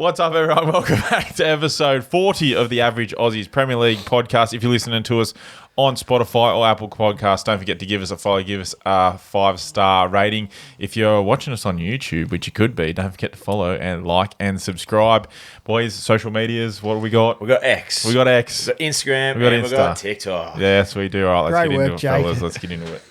What's up, everyone? Welcome back to episode 40 of the Average Aussies Premier League podcast. If you're listening to us on Spotify or Apple Podcasts, don't forget to give us a follow, give us a 5-star rating. If you're watching us on YouTube, which you could be, don't forget to follow and like and subscribe. Boys, social medias, what have we got? We got X. We got X. We got Instagram. We got and Insta. we got TikTok. Yes, we do. All right, let's Great get into work, it, Jake. fellas. Let's get into it.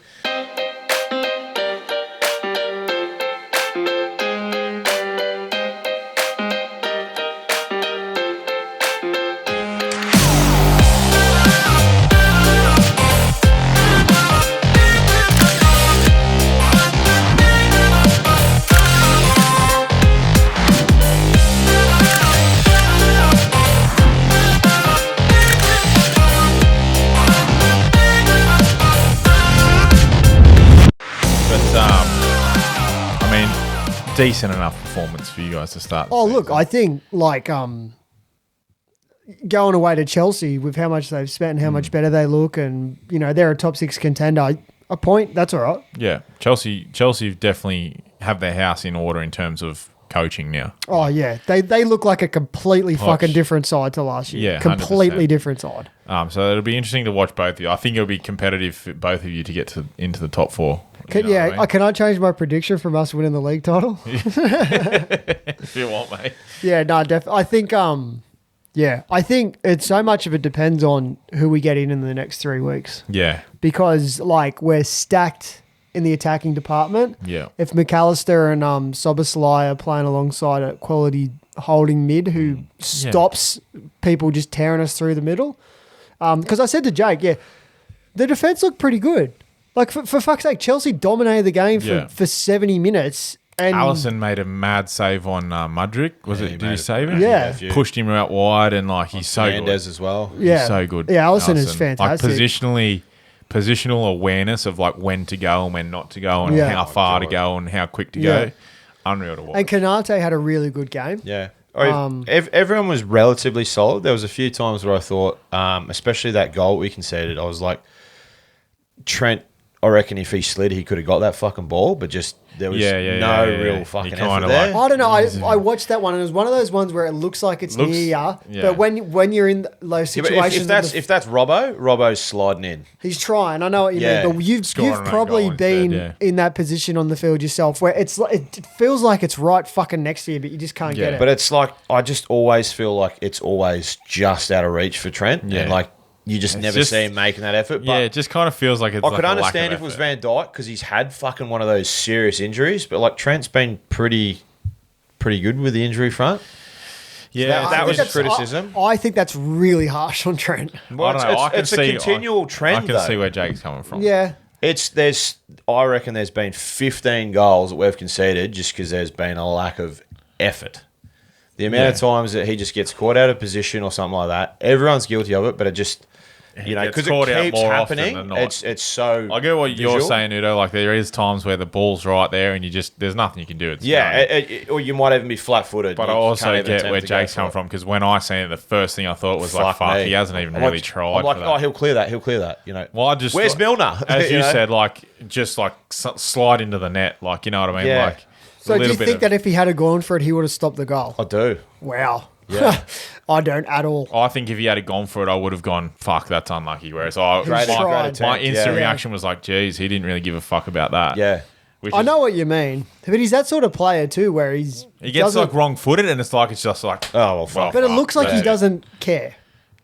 Decent enough performance for you guys to start. Oh, look, I think going away to Chelsea with how much they've spent and how much better they look, and they're a top 6 contender. A point, that's all right. Yeah, Chelsea definitely have their house in order in terms of coaching now. Oh yeah, they look like a completely fucking different side to last year. Yeah, completely 100%. different side. So it'll be interesting to watch both of you. I think it'll be competitive for both of you to get into the top 4. Can I change my prediction from us winning the league title? If you want, mate. Yeah, no, definitely. I think it's so much of it depends on who we get in the next 3 weeks. Yeah. Because we're stacked in the attacking department. Yeah. If McAllister and Soboslai are playing alongside a quality holding mid who stops people just tearing us through the middle. Because I said to Jake, the defense looked pretty good. Like, for fuck's sake, Chelsea dominated the game for 70 minutes. And Alisson made a mad save on Mudryk. Did he save him? Yeah. Pushed him out wide, and he's so good. Fernandez as well. Yeah. He's so good. Yeah, Alisson is fantastic. Positional awareness of when to go and when not to go, and how far to go and how quick to go. Unreal to watch. And Kanate had a really good game. Yeah. Everyone was relatively solid. There was a few times where I thought, especially that goal we conceded, I was like, Trent, I reckon if he slid, he could have got that fucking ball, but just there was no real fucking effort there. I don't know. I watched that one, and it was one of those ones where it looks like it's near you, but when you're in those situations, if that's Robbo's sliding in. He's trying. I know what you mean, but you've probably been in that position on the field yourself, where it feels like it's right fucking next to you, but you just can't get it. But it's like I just always feel like it's always just out of reach for Trent, and you just never see him making that effort. But it just kind of feels like it's I could understand if it was Van Dijk because he's had fucking one of those serious injuries, but Trent's been pretty good with the injury front. Yeah, so that was his criticism. I think that's really harsh on Trent. Well, I don't know. It's a continual trend. I can see where Jake's coming from. Yeah. I reckon there's been 15 goals that we've conceded just because there's been a lack of effort. The amount of times that he just gets caught out of position or something like that, everyone's guilty of it, but it just, because it keeps happening, it's so I get what visual. you're saying, Udo. There is times where the ball's right there and there's nothing you can do. Or you might even be flat-footed. But I also get where Jake's come from, because when I seen it, the first thing I thought was fuck, he hasn't even really tried. I'm like, for that. he'll clear that. Well, where's Milner? As you said, just slide into the net, you know what I mean? Yeah. So do you think that if he had gone for it, he would have stopped the goal? I do. Wow. Yeah. I don't at all. I think if he had gone for it, I would have gone, fuck, that's unlucky. Whereas my instant reaction was like, geez, he didn't really give a fuck about that. Yeah. I know what you mean. But he's that sort of player too, where he gets wrong-footed and it's just like, oh, well, fuck. But it looks like he doesn't care.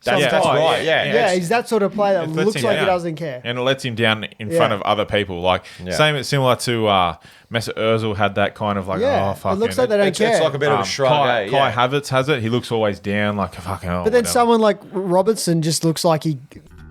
That's right. Yeah, he's that sort of player that looks like he doesn't care. And it lets him down in front of other people. Similar to Mesut Ozil had that kind of oh, fuck. It looks like they don't care. It's like a bit of a shrug. Kai Havertz has it. He looks always down fucking hell. But then someone like Robertson just looks like he...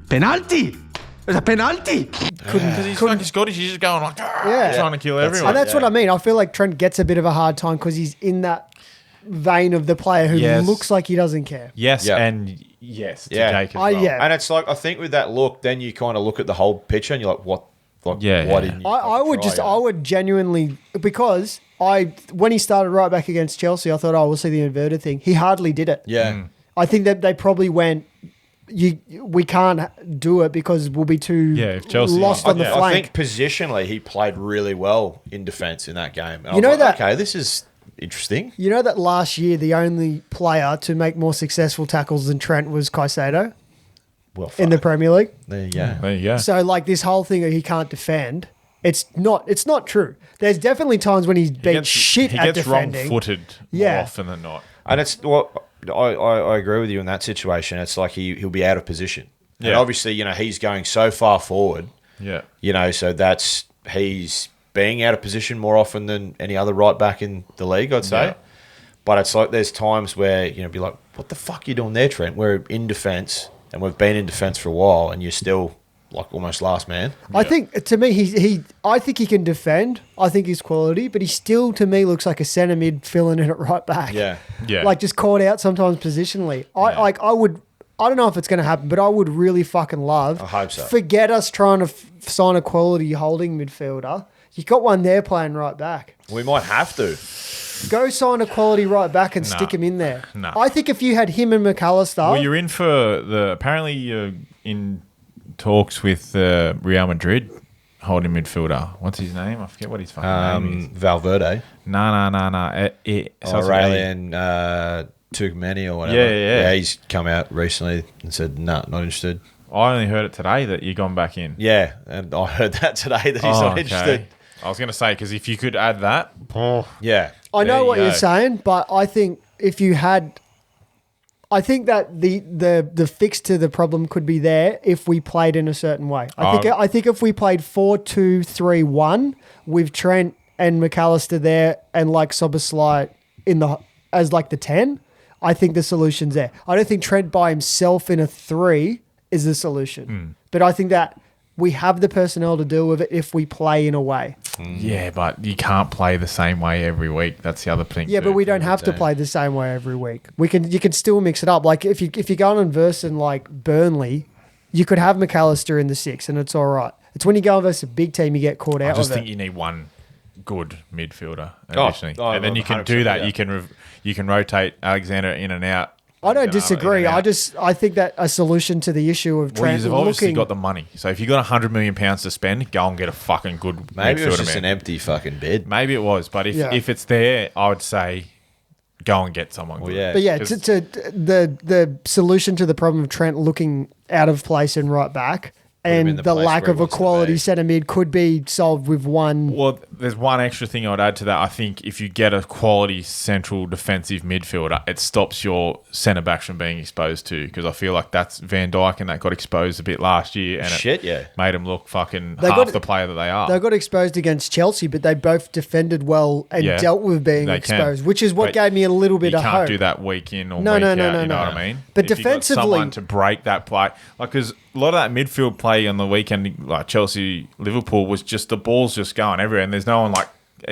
Penalty! There's a penalty! Because he's fucking Scottish. He's just going trying to kill everyone. And that's what I mean. I feel like Trent gets a bit of a hard time because he's in that vein of the player who looks like he doesn't care. Yes, and yes to Jake as well. And it's I think with that look, then you kind of look at the whole picture and you're like, what? Why didn't you? I would genuinely, because when he started right back against Chelsea, I thought, we'll see the inverted thing. He hardly did it. Yeah. I think that they probably went, we can't do it because we'll be too lost on the flank. I think positionally he played really well in defence in that game. And you know that? Okay, this is interesting. You know that last year the only player to make more successful tackles than Trent was Caicedo Well, in the Premier League. there you go. There you go. So like this whole thing that he can't defend, it's not true. There's definitely times when he's been shit he at gets defending. wrong-footed more Yeah. often than not. And it's what I agree with you in that situation. It's like he'll be out of position. And Yeah. obviously, he's going so far forward, Yeah. so he's being out of position more often than any other right back in the league, I'd say. Yeah. But it's like there's times where, be like, what the fuck are you doing there, Trent? We're in defence and we've been in defence for a while and you're still like almost last man. I think to me I think he can defend. I think he's quality, but he still to me looks like a centre mid filling in at right back. Yeah. Yeah. Like just caught out sometimes positionally. I don't know if it's going to happen, but I would really fucking love. I hope so. Forget us trying to sign a quality holding midfielder. You got one there playing right back. We might have to. Go sign a quality right back and stick him in there. Nah. I think if you had him and McAllister, Well, you're in for apparently you're in talks with Real Madrid holding midfielder. What's his name? I forget what his fucking name is. Valverde. No. Aurelian Tugmeni or whatever. Yeah. He's come out recently and said, nah, not interested. I only heard it today that you've gone back in. Yeah, and I heard that today that he's not interested. I was going to say, because if you could add that, Yeah. I know There what you you're go. saying, but I think if you had, I think that the fix to the problem could be there if we played in a certain way. I think if we played 4-2-3-1 with Trent and McAllister there and like Soboslai as like the 10, I think the solution's there. I don't think Trent by himself in a 3 is the solution, but I think that we have the personnel to deal with it if we play in a way. yeah, but you can't play the same way every week. That's the other thing. Yeah, too. but we don't have to play the same way every week. You can still mix it up. Like if you're going and versing like Burnley, you could have McAllister in the 6 and it's all right. It's when you go versus a big team you get caught out I just of think it. you need one good midfielder Oh, additionally, oh, and then you can 100%, do that. yeah. You can rotate Alexander in and out. I don't In disagree. and out. I think that a solution to the issue of Well, Trent you've obviously looking. got the money. So if you got £100 million to spend, go and get a fucking good Maybe it was midfielder, just man. an empty fucking bed. Maybe it was, but if it's there, I would say go and get someone good. yeah. But yeah, 'Cause- the solution to the problem of Trent looking out of place in right back him in and the the place lack where he of a wants to quality be. centre mid could be solved with one. Well, there's one extra thing I'd add to that. I think if you get a quality central defensive midfielder, it stops your centre backs from being exposed to, because I feel like that's Van Dijk and that got exposed a bit last year and Shit, it yeah. made them look fucking They half got- the player that they are. They got exposed against Chelsea, but they both defended well and Yeah, dealt with being they can. exposed, which is what But gave me a little bit you of can't hope. do that week in or No, week no, out, no, no, you know no. what I mean? But If you got defensively- someone to break that play, like, because a lot of that midfield play on the weekend, like Chelsea, Liverpool, was just the ball's just going everywhere, and there's no one like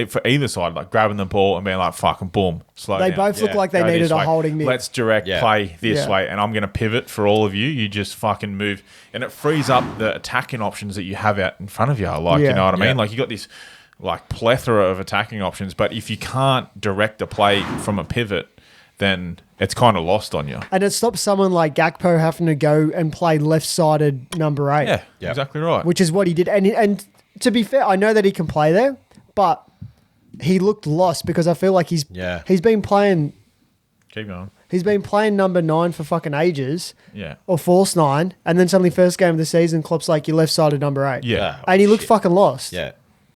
for either side like grabbing the ball and being like fucking boom, slow They down. both look Yeah, like they Go needed this a way. holding mid. Let's direct Yeah. play this Yeah. way, and I'm going to pivot for all of you. You just fucking move, and it frees up the attacking options that you have out in front of you. Like, Yeah. you know what I mean? Yeah. Like, you got this like plethora of attacking options, but if you can't direct a play from a pivot, then it's kind of lost on you. And it stops someone like Gakpo having to go and play left-sided number 8, Yeah, Yep. exactly right. which is what he did. And to be fair, I know that he can play there, but he looked lost because I feel like he's been playing Keep going. He's been playing number 9 for fucking ages. Yeah. Or false 9. And then suddenly first game of the season, Klopp's like, your left-sided number 8. Yeah. And he looked fucking lost. Yeah.